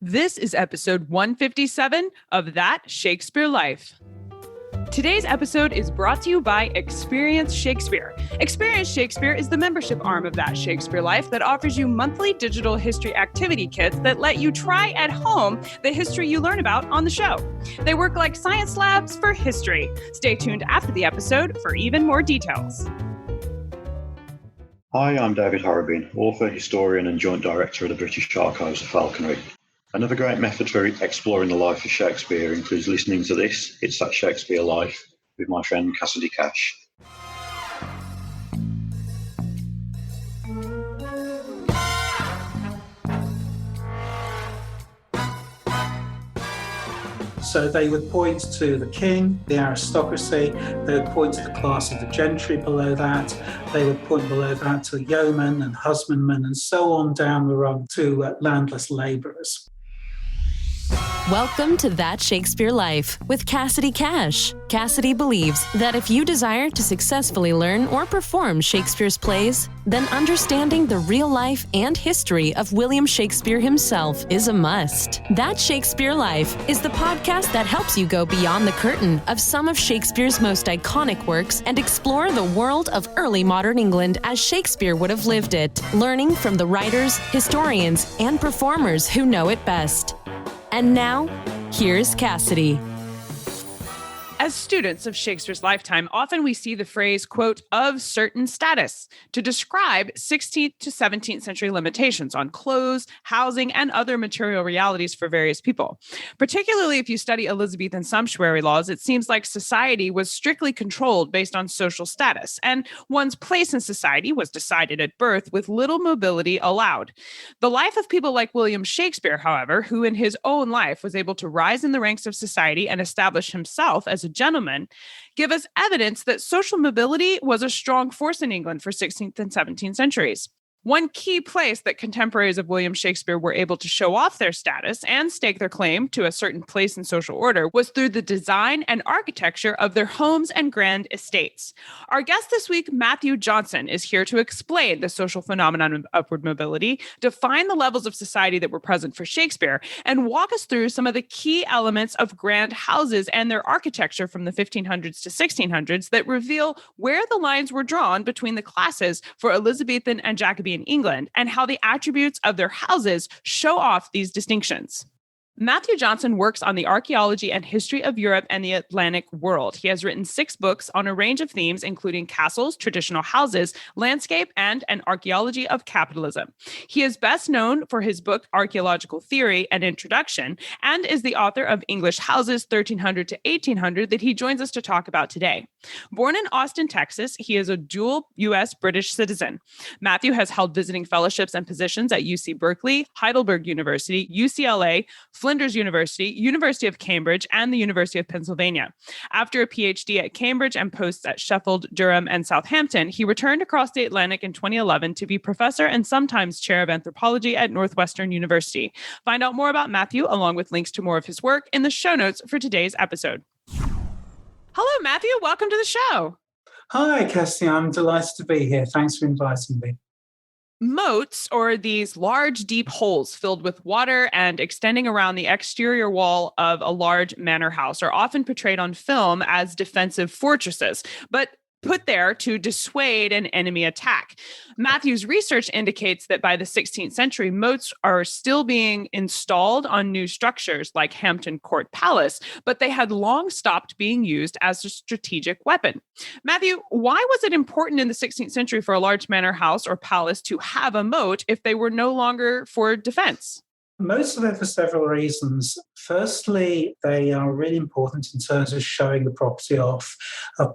This is episode 157 of That Shakespeare Life. Today's episode is brought to you by Experience Shakespeare. Experience Shakespeare is the membership arm of That Shakespeare Life that offers you monthly digital history activity kits that let you try at home the history you learn about on the show. They work like science labs for history. Stay tuned after the episode for even more details. Hi, I'm David Horrobin, author, historian and joint director of the British Archives of Falconry. Another great method for exploring the life of Shakespeare includes listening to this, It's That Shakespeare Life, with my friend Cassidy Cash. So they would point to the king, the aristocracy, they would point to the class of the gentry below that, they would point below that to yeomen and husbandmen and so on down the rung to landless labourers. Welcome to That Shakespeare Life with Cassidy Cash. Cassidy believes that if you desire to successfully learn or perform Shakespeare's plays, then understanding the real life and history of William Shakespeare himself is a must. That Shakespeare Life is the podcast that helps you go beyond the curtain of some of Shakespeare's most iconic works and explore the world of early modern England as Shakespeare would have lived it, learning from the writers, historians, and performers who know it best. And now, here's Cassidy. As students of Shakespeare's lifetime, often we see the phrase, quote, of certain status to describe 16th to 17th century limitations on clothes, housing, and other material realities for various people. Particularly if you study Elizabethan sumptuary laws, it seems like society was strictly controlled based on social status, and one's place in society was decided at birth with little mobility allowed. The life of people like William Shakespeare, however, who in his own life was able to rise in the ranks of society and establish himself as a gentleman, give us evidence that social mobility was a strong force in England for 16th and 17th centuries. One key place that contemporaries of William Shakespeare were able to show off their status and stake their claim to a certain place in social order was through the design and architecture of their homes and grand estates. Our guest this week, Matthew Johnson, is here to explain the social phenomenon of upward mobility, define the levels of society that were present for Shakespeare, and walk us through some of the key elements of grand houses and their architecture from the 1500s to 1600s that reveal where the lines were drawn between the classes for Elizabethan and Jacobean England, and how the attributes of their houses show off these distinctions. Matthew Johnson works on the archaeology and history of Europe and the Atlantic world. He has written 6 books on a range of themes, including castles, traditional houses, landscape, and an archaeology of capitalism. He is best known for his book, Archaeological Theory and Introduction, and is the author of English Houses 1300 to 1800 that he joins us to talk about today. Born in Austin, Texas, he is a dual U.S.-British citizen. Matthew has held visiting fellowships and positions at UC Berkeley, Heidelberg University, UCLA, Flinders University, University of Cambridge, and the University of Pennsylvania. After a PhD at Cambridge and posts at Sheffield, Durham, and Southampton, he returned across the Atlantic in 2011 to be professor and sometimes chair of anthropology at Northwestern University. Find out more about Matthew, along with links to more of his work, in the show notes for today's episode. Hello, Matthew. Welcome to the show. Hi, Cassie. I'm delighted to be here. Thanks for inviting me. Moats, or these large, deep holes filled with water and extending around the exterior wall of a large manor house, are often portrayed on film as defensive fortresses, but put there to dissuade an enemy attack. Matthew's research indicates that by the 16th century, moats are still being installed on new structures like Hampton Court Palace, but they had long stopped being used as a strategic weapon. Matthew, why was it important in the 16th century for a large manor house or palace to have a moat if they were no longer for defense? Most of it for several reasons. Firstly, they are really important in terms of showing the property off. A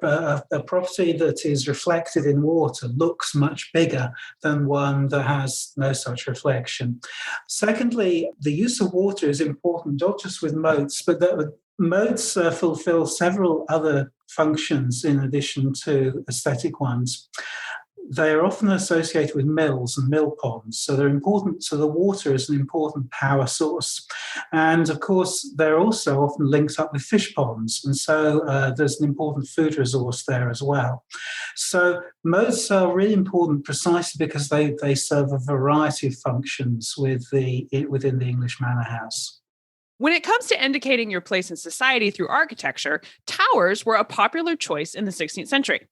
property that is reflected in water looks much bigger than one that has no such reflection. Secondly, the use of water is important, not just with moats, but that moats fulfill several other functions in addition to aesthetic ones. they are often associated with mills and mill ponds, so they're important. So the water is an important power source, and of course they're also often linked up with fish ponds, and so there's an important food resource there as well. So moats are really important precisely because they serve a variety of functions within the English manor house. When it comes to indicating your place in society through architecture, towers were a popular choice in the 16th century.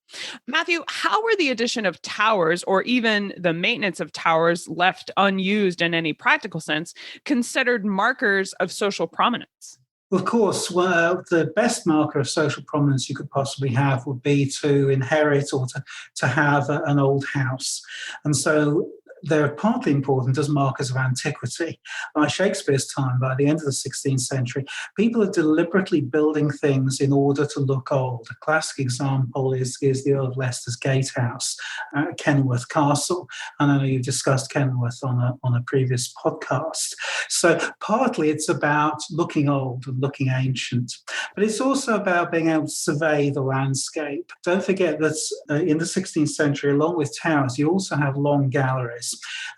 Matthew, how were the addition of towers, or even the maintenance of towers left unused in any practical sense, considered markers of social prominence? Of course, the best marker of social prominence you could possibly have would be to inherit or to have an old house. And so they're partly important as markers of antiquity. By Shakespeare's time, by the end of the 16th century, people are deliberately building things in order to look old. A classic example is the Earl of Leicester's gatehouse at Kenilworth Castle. And I know you've discussed Kenilworth on a previous podcast. So partly it's about looking old and looking ancient, but it's also about being able to survey the landscape. Don't forget that in the 16th century, along with towers, you also have long galleries.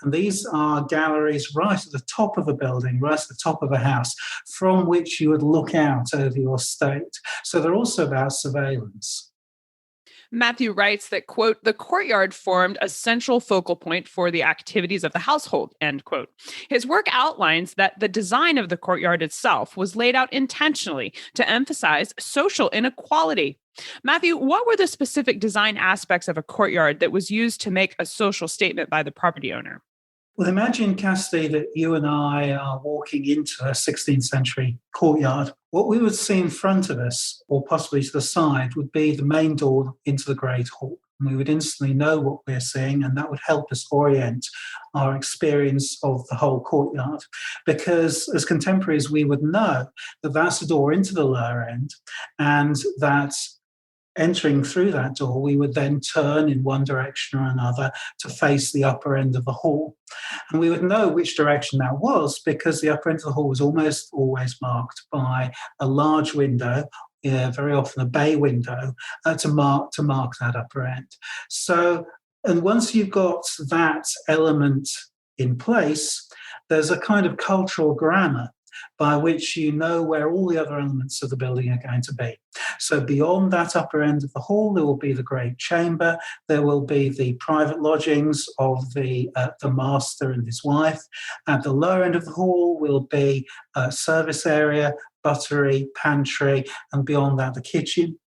And these are galleries right at the top of a building, right at the top of a house, from which you would look out over your estate. So they're also about surveillance. Matthew writes that, quote, the courtyard formed a central focal point for the activities of the household, end quote. His work outlines that the design of the courtyard itself was laid out intentionally to emphasize social inequality. Matthew, what were the specific design aspects of a courtyard that was used to make a social statement by the property owner? Well, imagine, Cassidy, that you and I are walking into a 16th century courtyard. What we would see in front of us, or possibly to the side, would be the main door into the Great Hall. And we would instantly know what we're seeing, and that would help us orient our experience of the whole courtyard. Because as contemporaries, we would know that that's the door into the lower end, and that entering through that door, we would then turn in one direction or another to face the upper end of the hall. And we would know which direction that was because the upper end of the hall was almost always marked by a large window, very often a bay window, to mark that upper end. So, and once you've got that element in place, there's a kind of cultural grammar by which you know where all the other elements of the building are going to be. So beyond that upper end of the hall, there will be the great chamber. There will be the private lodgings of the master and his wife. At the lower end of the hall will be a service area, buttery, pantry, and beyond that, the kitchen.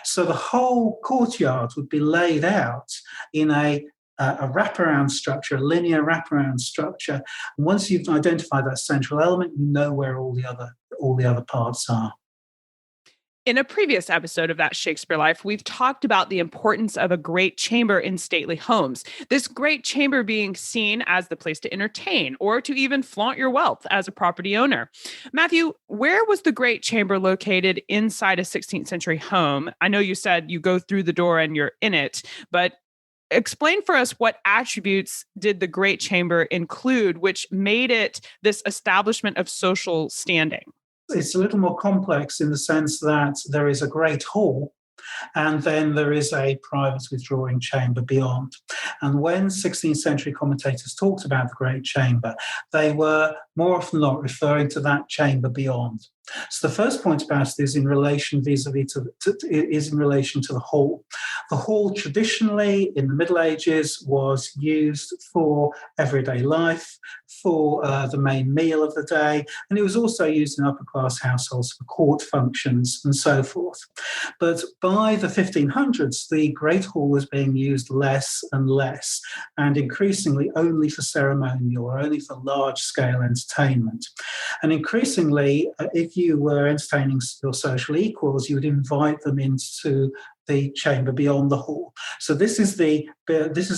So the whole courtyard would be laid out in a wraparound structure, a linear wraparound structure. And once you've identified that central element, you know where all the other parts are. In a previous episode of That Shakespeare Life, we've talked about the importance of a great chamber in stately homes. This great chamber being seen as the place to entertain or to even flaunt your wealth as a property owner. Matthew, where was the great chamber located inside a 16th century home? I know you said you go through the door and you're in it, but explain for us what attributes did the great chamber include, which made it this establishment of social standing? It's a little more complex in the sense that there is a great hall and then there is a private withdrawing chamber beyond. And when 16th century commentators talked about the great chamber, they were more often not referring to that chamber beyond. So the first point about it is in relation vis-a-vis is in relation to the hall. The hall traditionally in the Middle Ages was used for everyday life, for the main meal of the day, and it was also used in upper class households for court functions and so forth. But by the 1500s, the Great Hall was being used less and less, and increasingly only for ceremonial or only for large-scale entertainment. And increasingly, if you were entertaining your social equals, you would invite them into the chamber beyond the hall. So this is the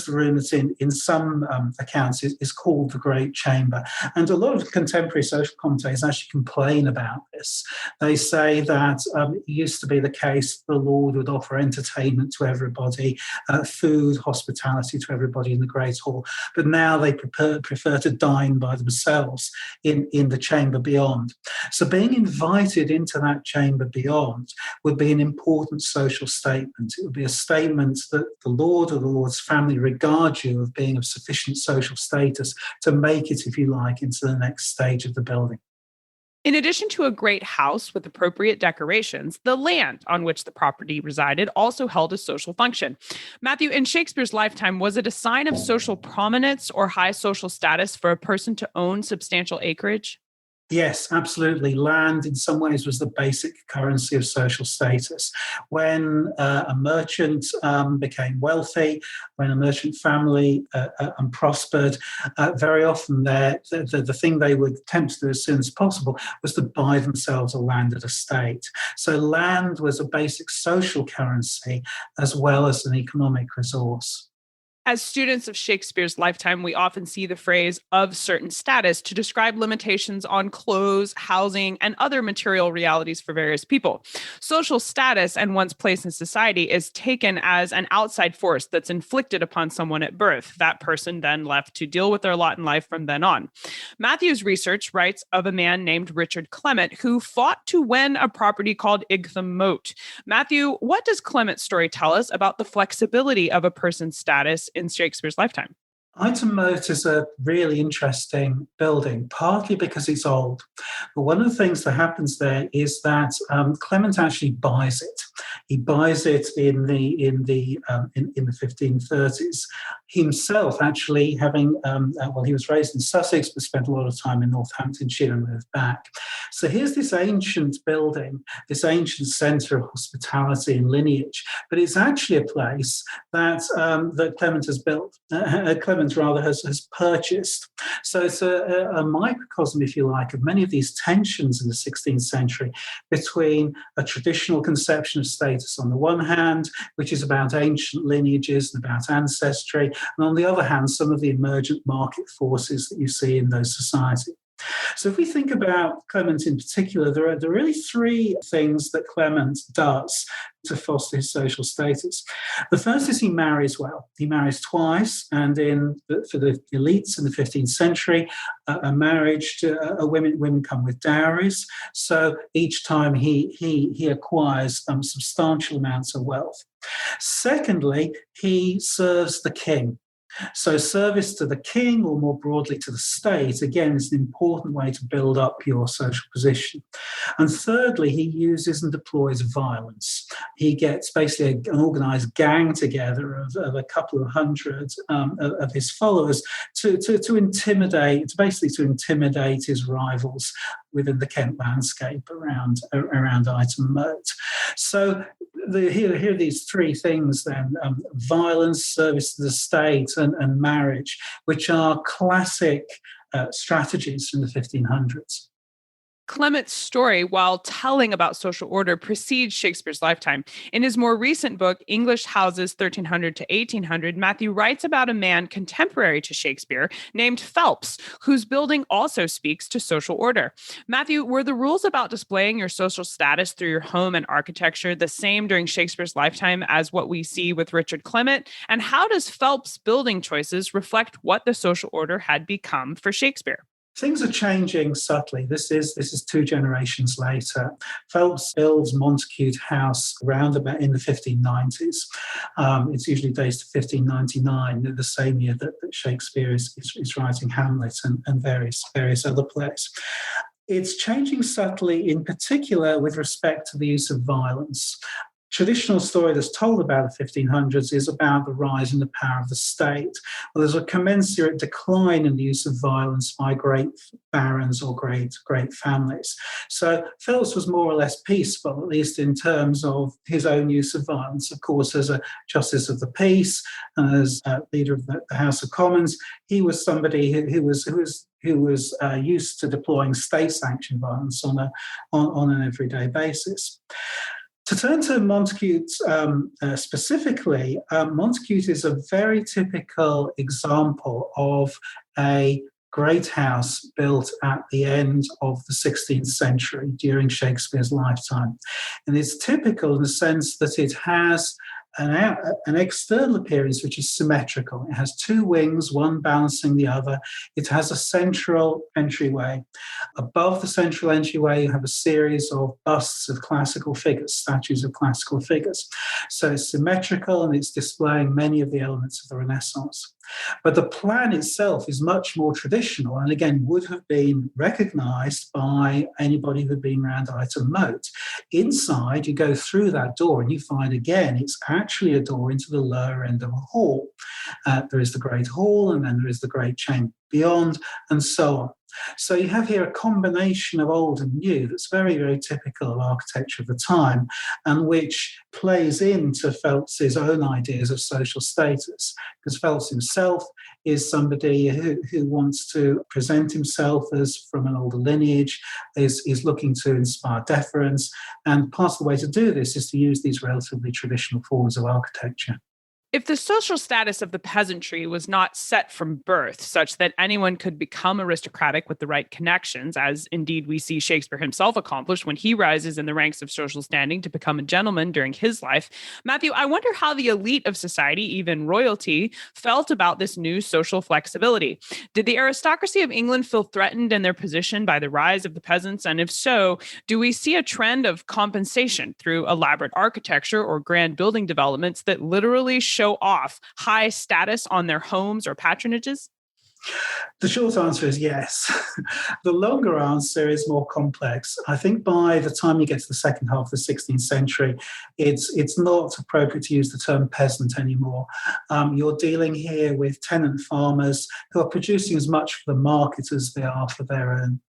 room that's in some accounts is called the Great Chamber. And a lot of contemporary social commentators actually complain about this. They say that it used to be the case the Lord would offer entertainment to everybody, food, hospitality to everybody in the Great Hall, but now they prefer to dine by themselves in the chamber beyond. So being invited into that chamber beyond would be an important social statement. statement. It would be a statement that the Lord or the Lord's family regard you of being of sufficient social status to make it, if you like, into the next stage of the building. In addition to a great house with appropriate decorations, the land on which the property resided also held a social function. Matthew, in Shakespeare's lifetime, was it a sign of social prominence or high social status for a person to own substantial acreage? Yes, absolutely. Land, in some ways, was the basic currency of social status. When a merchant became wealthy, when a merchant family prospered, very often the thing they would attempt to do as soon as possible was to buy themselves a landed estate. So land was a basic social currency as well as an economic resource. As students of Shakespeare's lifetime, we often see the phrase of certain status to describe limitations on clothes, housing, and other material realities for various people. Social status and one's place in society is taken as an outside force that's inflicted upon someone at birth. That person then left to deal with their lot in life from then on. Matthew's research writes of a man named Richard Clement who fought to win a property called Igtham Mote. Matthew, what does Clement's story tell us about the flexibility of a person's status in Shakespeare's lifetime? Ightham Mote is a really interesting building, partly because it's old. But one of the things that happens there is that Clement actually buys it. He buys it in the 1530s. Himself, actually, having he was raised in Sussex, but spent a lot of time in Northamptonshire and moved back. So here's this ancient building, this ancient centre of hospitality and lineage. But it's actually a place that Clement has built. Has purchased. So it's a microcosm, if you like, of many of these tensions in the 16th century between a traditional conception of status on the one hand, which is about ancient lineages and about ancestry, and on the other hand, some of the emergent market forces that you see in those societies. So if we think about Clement in particular, there are really three things that Clement does to foster his social status. The first is he marries well. He marries twice, and for the elites in the 15th century, a marriage to women come with dowries. So each time he acquires substantial amounts of wealth. Secondly, he serves the king. So service to the king, or more broadly to the state, again, is an important way to build up your social position. And thirdly, he uses and deploys violence. He gets basically an organised gang together of a couple of hundred of his followers to intimidate his rivals within the Kent landscape around Ightham Mote. So here are these three things then: violence, service to the state, and marriage, which are classic strategies from the 1500s. Clement's story, while telling about social order, precedes Shakespeare's lifetime. In his more recent book, English Houses 1300 to 1800, Matthew writes about a man contemporary to Shakespeare named Phelps, whose building also speaks to social order. Matthew, were the rules about displaying your social status through your home and architecture the same during Shakespeare's lifetime as what we see with Richard Clement? And how does Phelps' building choices reflect what the social order had become for Shakespeare? Things are changing subtly. This is two generations later. Phelps builds Montacute House around about in the 1590s. It's usually dates to 1599, the same year that Shakespeare is writing Hamlet and various other plays. It's changing subtly, in particular with respect to the use of violence. Traditional story that's told about the 1500s is about the rise in the power of the state. Well, there's a commensurate decline in the use of violence by great barons or great families. So Phelps was more or less peaceful, at least in terms of his own use of violence. Of course, as a justice of the peace and as leader of the House of Commons, he was somebody who was used to deploying state-sanctioned violence on an everyday basis. To turn to Montacute specifically, Montacute is a very typical example of a great house built at the end of the 16th century during Shakespeare's lifetime. And it's typical in the sense that it has an external appearance which is symmetrical. It has two wings, one balancing the other. It has a central entryway. Above the central entryway, you have a series of busts of classical figures, statues of classical figures. So it's symmetrical and it's displaying many of the elements of the Renaissance. But the plan itself is much more traditional and, again, would have been recognised by anybody who'd been around Ighton Moat. Inside, you go through that door and you find, again, it's actually a door into the lower end of a hall. There is the Great Hall, and then there is the Great Chamber beyond, and so on. So you have here a combination of old and new that's very, very typical of architecture of the time, and which plays into Phelps's own ideas of social status, because Phelps himself is somebody who wants to present himself as from an older lineage, is looking to inspire deference, and part of the way to do this is to use these relatively traditional forms of architecture. If the social status of the peasantry was not set from birth, such that anyone could become aristocratic with the right connections, as indeed we see Shakespeare himself accomplish when he rises in the ranks of social standing to become a gentleman during his life, Matthew, I wonder how the elite of society, even royalty, felt about this new social flexibility. Did the aristocracy of England feel threatened in their position by the rise of the peasants? And if so, do we see a trend of compensation through elaborate architecture or grand building developments that literally show off high status on their homes or patronages? The short answer is yes. The longer answer is more complex. I think by the time you get to the second half of the 16th century, it's not appropriate to use the term peasant anymore. You're dealing here with tenant farmers who are producing as much for the market as they are for their own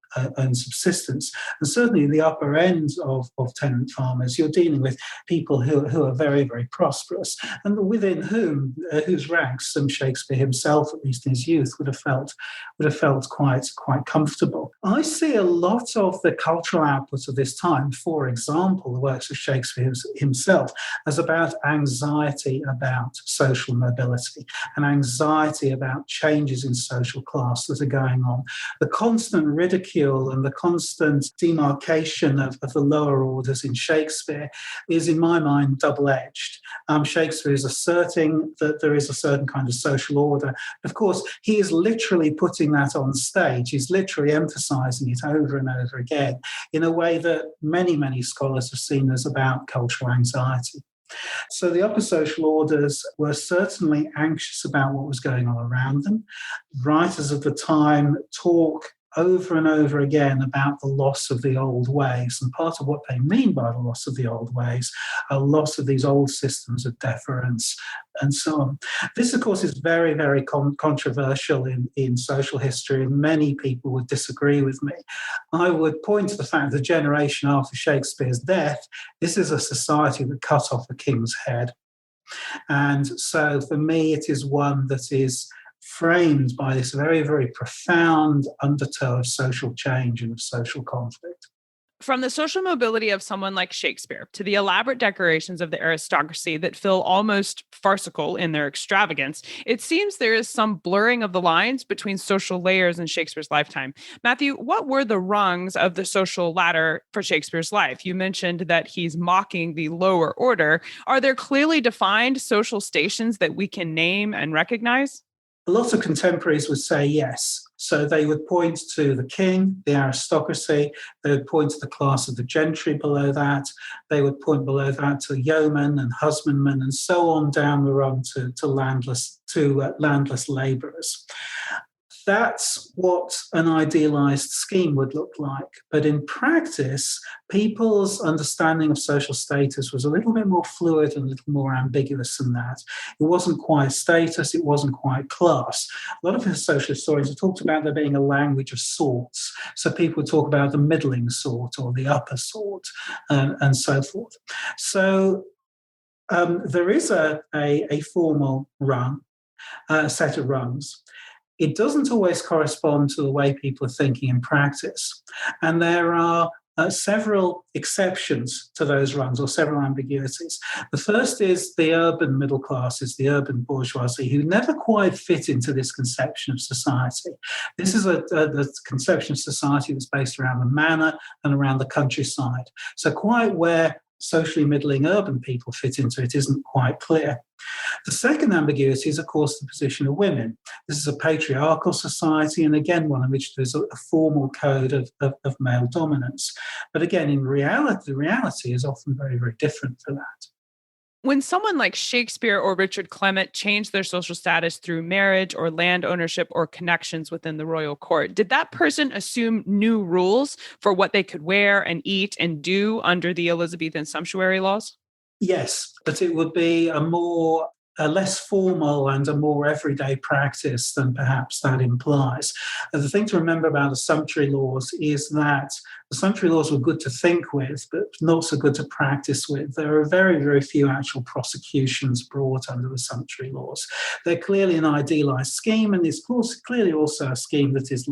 subsistence. And certainly in the upper end of tenant farmers, you're dealing with people who are very, very prosperous, and within whose ranks Shakespeare himself, at least in his youth, would have felt quite comfortable. I see a lot of the cultural output of this time, for example, the works of Shakespeare himself, as about anxiety about social mobility and anxiety about changes in social class that are going on. The constant ridicule and the constant demarcation of the lower orders in Shakespeare is, in my mind, double-edged. Shakespeare is asserting that there is a certain kind of social order. Of course, he is literally putting that on stage. He's literally emphasising it over and over again in a way that many, many scholars have seen as about cultural anxiety. So the upper social orders were certainly anxious about what was going on around them. Writers of the time talk over and over again about the loss of the old ways. And part of what they mean by the loss of the old ways are loss of these old systems of deference and so on. This, of course, is very, very controversial in social history, and many people would disagree with me. I would point to the fact that the generation after Shakespeare's death, this is a society that cut off a king's head. And so for me, it is one that is framed by this very, very profound undertow of social change and of social conflict. From the social mobility of someone like Shakespeare to the elaborate decorations of the aristocracy that feel almost farcical in their extravagance, it seems there is some blurring of the lines between social layers in Shakespeare's lifetime. Matthew, what were the rungs of the social ladder for Shakespeare's life? You mentioned that he's mocking the lower order. Are there clearly defined social stations that we can name and recognize? A lot of contemporaries would say yes. So they would point to the king, the aristocracy, they would point to the class of the gentry below that, they would point below that to yeomen and husbandmen and so on down the rung to landless labourers. That's what an idealised scheme would look like. But in practice, people's understanding of social status was a little bit more fluid and a little more ambiguous than that. It wasn't quite status, it wasn't quite class. A lot of social historians have talked about there being a language of sorts. So people talk about the middling sort or the upper sort and so forth. So there is a formal rung, a set of rungs. It doesn't always correspond to the way people are thinking in practice. And there are several exceptions to those rungs, or several ambiguities. The first is the urban middle classes, the urban bourgeoisie, who never quite fit into this conception of society. This is a conception of society that's based around the manor and around the countryside. So quite where socially middling urban people fit into it isn't quite clear. The second ambiguity is, of course, the position of women. This is a patriarchal society, and again, one in which there's a formal code of male dominance. But again, in reality, the reality is often very, very different to that. When someone like Shakespeare or Richard Clement changed their social status through marriage or land ownership or connections within the royal court, did that person assume new rules for what they could wear and eat and do under the Elizabethan sumptuary laws? Yes, but it would be a less formal and a more everyday practice than perhaps that implies. And the thing to remember about the sumptuary laws is that the sumptuary laws were good to think with, but not so good to practice with. There are very, very few actual prosecutions brought under the sumptuary laws. They're clearly an idealised scheme, and it's clearly also a scheme that is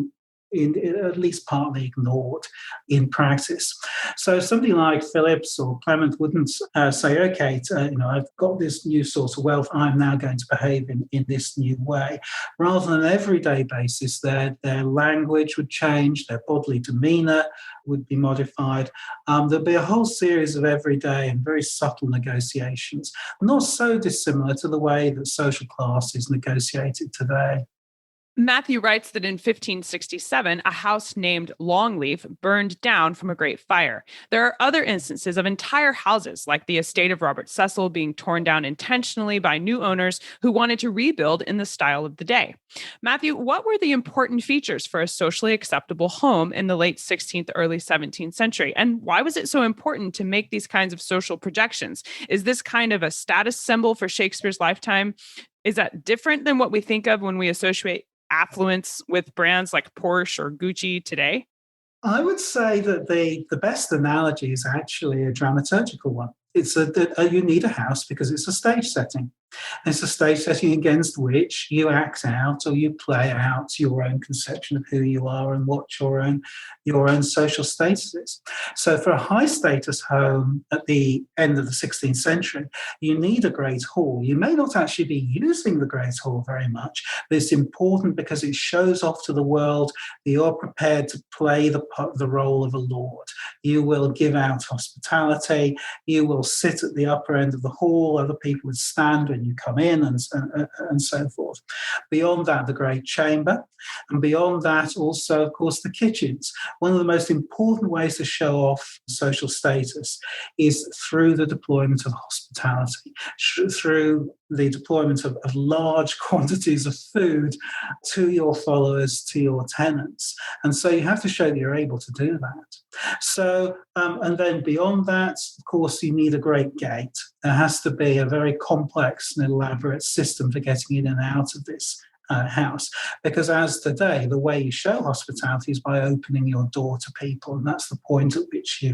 at least partly ignored in practice. So somebody like Phillips or Clement wouldn't say, okay, I've got this new source of wealth, I'm now going to behave in this new way. Rather than an everyday basis, their language would change, their bodily demeanour would be modified. There'd be a whole series of everyday and very subtle negotiations, not so dissimilar to the way that social class is negotiated today. Matthew writes that in 1567, a house named Longleaf burned down from a great fire. There are other instances of entire houses, like the estate of Robert Cecil, being torn down intentionally by new owners who wanted to rebuild in the style of the day. Matthew, what were the important features for a socially acceptable home in the late 16th, early 17th century? And why was it so important to make these kinds of social projections? Is this kind of a status symbol for Shakespeare's lifetime? Is that different than what we think of when we associate affluence with brands like Porsche or Gucci today? I would say that the best analogy is actually a dramaturgical one. It's you need a house because it's a stage setting. It's a stage setting against which you act out or you play out your own conception of who you are and what your own social status is. So for a high status home at the end of the 16th century, you need a great hall. You may not actually be using the great hall very much, but it's important because it shows off to the world that you're prepared to play the role of a lord. You will give out hospitality. You will sit at the upper end of the hall. Other people would stand when you come in and so forth. Beyond that, the great chamber. And beyond that, also, of course, the kitchens. One of the most important ways to show off social status is through the deployment of hospitality, through the deployment of large quantities of food to your followers, to your tenants. And so you have to show that you're able to do that. So, and then beyond that, of course, you need a great gate. There has to be a very complex and elaborate system for getting in and out of this house, because as today, the way you show hospitality is by opening your door to people, and that's the point at which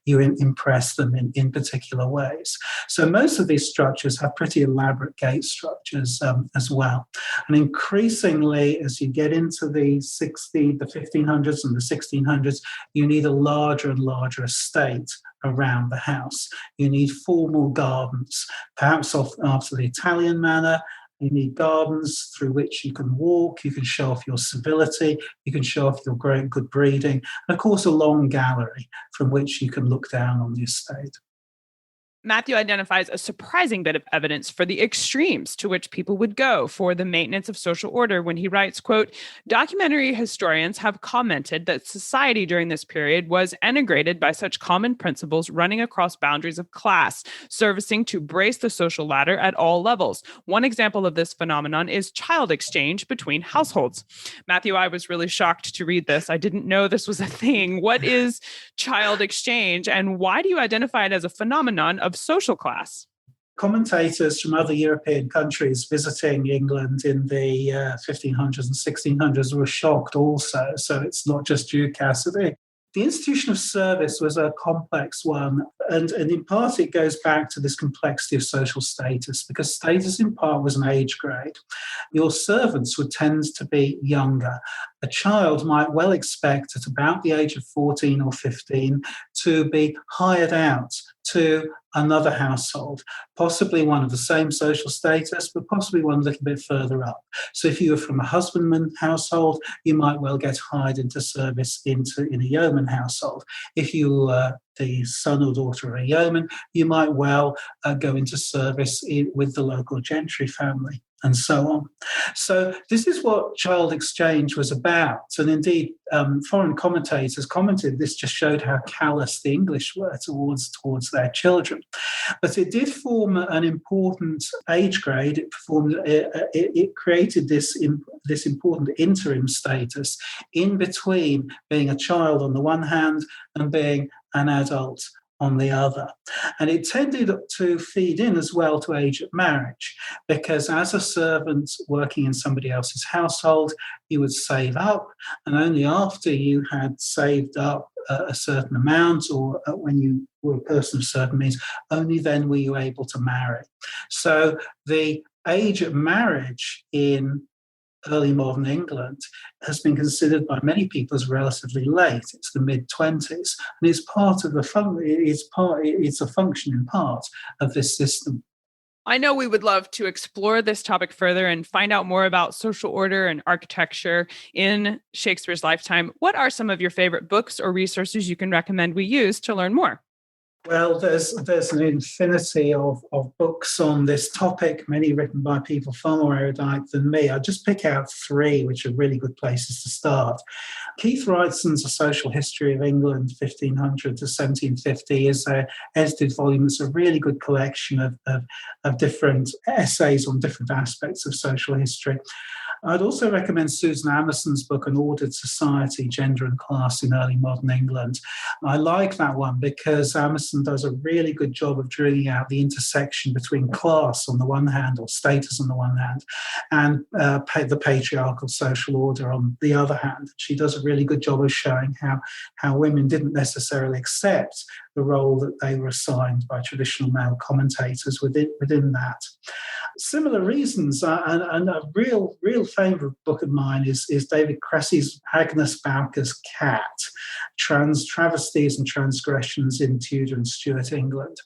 you impress them in particular ways. So most of these structures have pretty elaborate gate structures as well. And increasingly, as you get into the 1500s and the 1600s, you need a larger and larger estate around the house. You need formal gardens, perhaps after the Italian manner. You need gardens through which you can walk, you can show off your civility, you can show off your great good breeding, and of course a long gallery from which you can look down on the estate. Matthew identifies a surprising bit of evidence for the extremes to which people would go for the maintenance of social order when he writes, quote, "Documentary historians have commented that society during this period was integrated by such common principles running across boundaries of class, servicing to brace the social ladder at all levels. One example of this phenomenon is child exchange between households." Matthew, I was really shocked to read this. I didn't know this was a thing. What is child exchange, and why do you identify it as a phenomenon of social class? Commentators from other European countries visiting England in the 1500s and 1600s were shocked also, so it's not just you, Cassidy. The institution of service was a complex one, and in part it goes back to this complexity of social status, because status in part was an age grade. Your servants would tend to be younger. A child might well expect at about the age of 14 or 15 to be hired out to another household, possibly one of the same social status, but possibly one a little bit further up. So if you were from a husbandman household, you might well get hired into service in a yeoman household. If you were the son or daughter of a yeoman, you might well go into service with the local gentry family, and so on. So this is what child exchange was about. And indeed, foreign commentators commented this just showed how callous the English were towards their children. But it did form an important age grade. It created this important interim status in between being a child on the one hand and being an adult on the other. And it tended to feed in as well to age of marriage, because as a servant working in somebody else's household, you would save up, and only after you had saved up a certain amount, or when you were a person of certain means, only then were you able to marry. So the age of marriage in early modern England has been considered by many people as relatively late. It's the mid-20s, and it's part of it's a function in part of this system. I know we would love to explore this topic further and find out more about social order and architecture in Shakespeare's lifetime. What are some of your favorite books or resources you can recommend we use to learn more? Well, there's an infinity of books on this topic, many written by people far more erudite than me. I'll just pick out three, which are really good places to start. Keith Wrightson's A Social History of England, 1500 to 1750, is an edited volume. It's a really good collection of different essays on different aspects of social history. I'd also recommend Susan Amerson's book, An Ordered Society, Gender and Class in Early Modern England. I like that one because Amerson does a really good job of drawing out the intersection between class on the one hand, or status on the one hand, and the patriarchal social order on the other hand. She does a really good job of showing how women didn't necessarily accept the role that they were assigned by traditional male commentators within that. Similar reasons, and a real favourite book of mine is David Cressy's Agnes Bowker's Cat, Travesties and Transgressions in Tudor and Stuart England.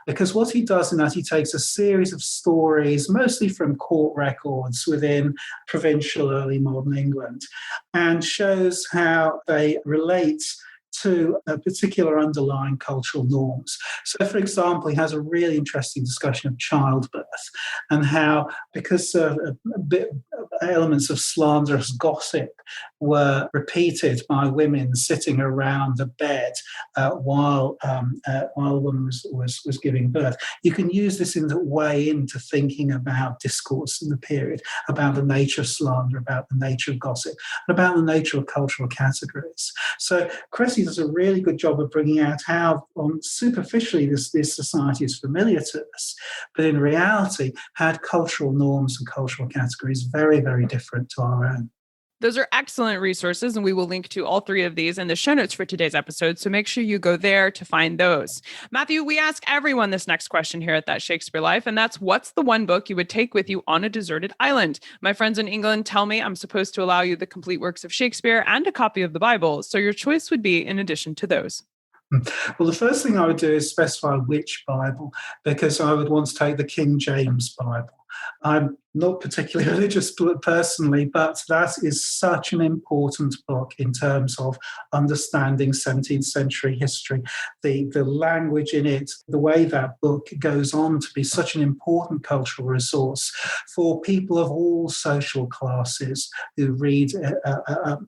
Because what he does in that, he takes a series of stories, mostly from court records within provincial early modern England, and shows how they relate to particular underlying cultural norms. So, for example, he has a really interesting discussion of childbirth and how, because elements of slanderous gossip were repeated by women sitting around the bed while a woman was giving birth, you can use this in the way into thinking about discourse in the period, about the nature of slander, about the nature of gossip, and about the nature of cultural categories. So Cressy does a really good job of bringing out how, superficially, this society is familiar to us, but in reality had cultural norms and cultural categories very, very different to our own. Those are excellent resources, and we will link to all three of these in the show notes for today's episode, so make sure you go there to find those. Matthew, we ask everyone this next question here at That Shakespeare Life, and that's, what's the one book you would take with you on a deserted island? My friends in England tell me I'm supposed to allow you the complete works of Shakespeare and a copy of the Bible, so your choice would be in addition to those. Well, the first thing I would do is specify which Bible, because I would want to take the King James Bible. I'm not particularly religious personally, but that is such an important book in terms of understanding 17th century history. The language in it, the way that book goes on to be such an important cultural resource for people of all social classes who read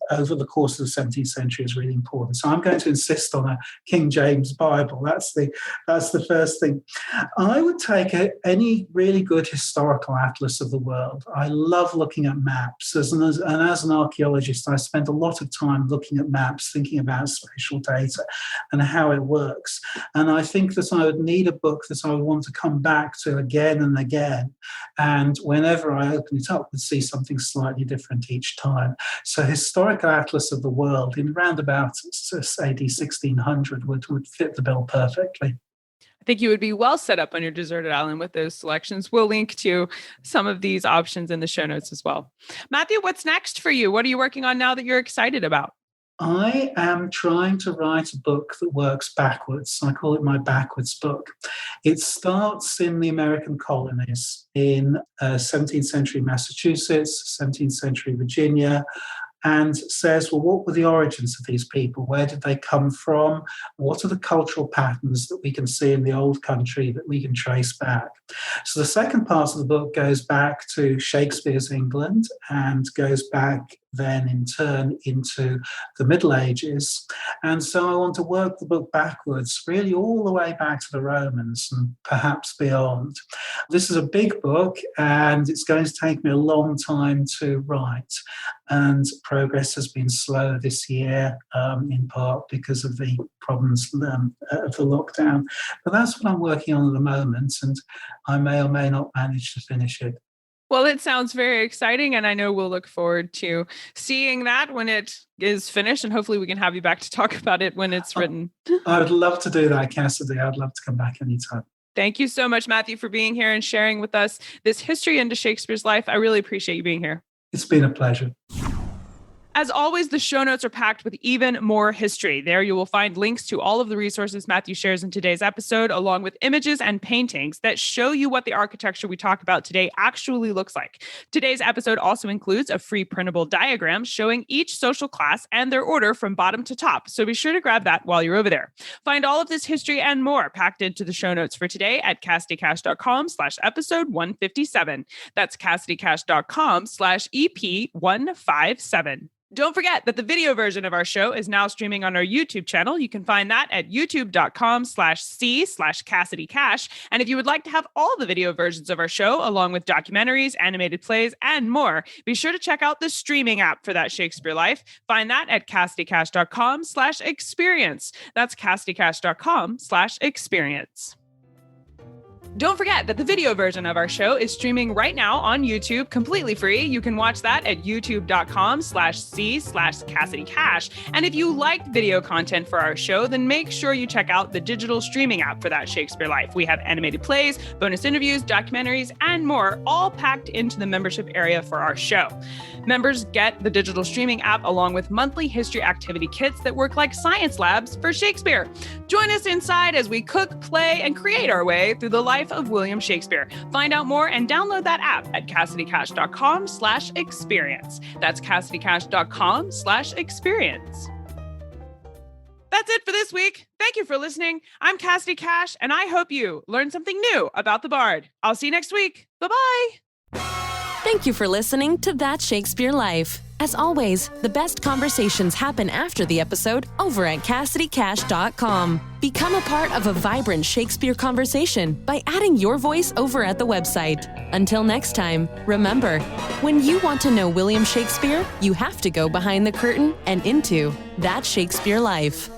over the course of the 17th century is really important. So I'm going to insist on a King James Bible. That's the first thing. I would take any really good historical atlas of the world. I love looking at maps. As an archaeologist, I spent a lot of time looking at maps, thinking about spatial data and how it works. And I think that I would need a book that I would want to come back to again and again. And whenever I open it up, would see something slightly different each time. So Historical Atlas of the World in around about AD 1600 would fit the bill perfectly. I think you would be well set up on your deserted island with those selections. We'll link to some of these options in the show notes as well. Matthew, what's next for you? What are you working on now that you're excited about? I am trying to write a book that works backwards. I call it my backwards book. It starts in the American colonies in 17th century Massachusetts, 17th century Virginia, and says, well, what were the origins of these people? Where did they come from? What are the cultural patterns that we can see in the old country that we can trace back? So the second part of the book goes back to Shakespeare's England and goes back then in turn into the Middle Ages. And so I want to work the book backwards, really all the way back to the Romans and perhaps beyond. This is a big book and it's going to take me a long time to write. And progress has been slow this year, in part because of the problems of the lockdown. But that's what I'm working on at the moment, and I may or may not manage to finish it. Well, it sounds very exciting, and I know we'll look forward to seeing that when it is finished, and hopefully we can have you back to talk about it when it's written. I would love to do that, Cassidy. I'd love to come back anytime. Thank you so much, Matthew, for being here and sharing with us this history into Shakespeare's life. I really appreciate you being here. It's been a pleasure. As always, the show notes are packed with even more history. There you will find links to all of the resources Matthew shares in today's episode, along with images and paintings that show you what the architecture we talk about today actually looks like. Today's episode also includes a free printable diagram showing each social class and their order from bottom to top. So be sure to grab that while you're over there. Find all of this history and more packed into the show notes for today at CassidyCash.com/episode 157. That's CassidyCash.com/EP157. Don't forget that the video version of our show is now streaming on our YouTube channel. You can find that at youtube.com/c/CassidyCash. And if you would like to have all the video versions of our show, along with documentaries, animated plays, and more, be sure to check out the streaming app for That Shakespeare Life. Find that at CassidyCash.com/experience. That's CassidyCash.com/experience. Don't forget that the video version of our show is streaming right now on YouTube, completely free. You can watch that at youtube.com/c/CassidyCash. And if you like video content for our show, then make sure you check out the digital streaming app for That Shakespeare Life. We have animated plays, bonus interviews, documentaries, and more, all packed into the membership area for our show. Members get the digital streaming app along with monthly history activity kits that work like science labs for Shakespeare. Join us inside as we cook, play, and create our way through the life of William Shakespeare. Find out more and download that app at CassidyCash.com/experience. That's CassidyCash.com/experience. That's it for this week. Thank you for listening. I'm Cassidy Cash, and I hope you learned something new about the Bard. I'll see you next week. Bye-bye. Thank you for listening to That Shakespeare Life. As always, the best conversations happen after the episode over at CassidyCash.com. Become a part of a vibrant Shakespeare conversation by adding your voice over at the website. Until next time, remember, when you want to know William Shakespeare, you have to go behind the curtain and into That Shakespeare Life.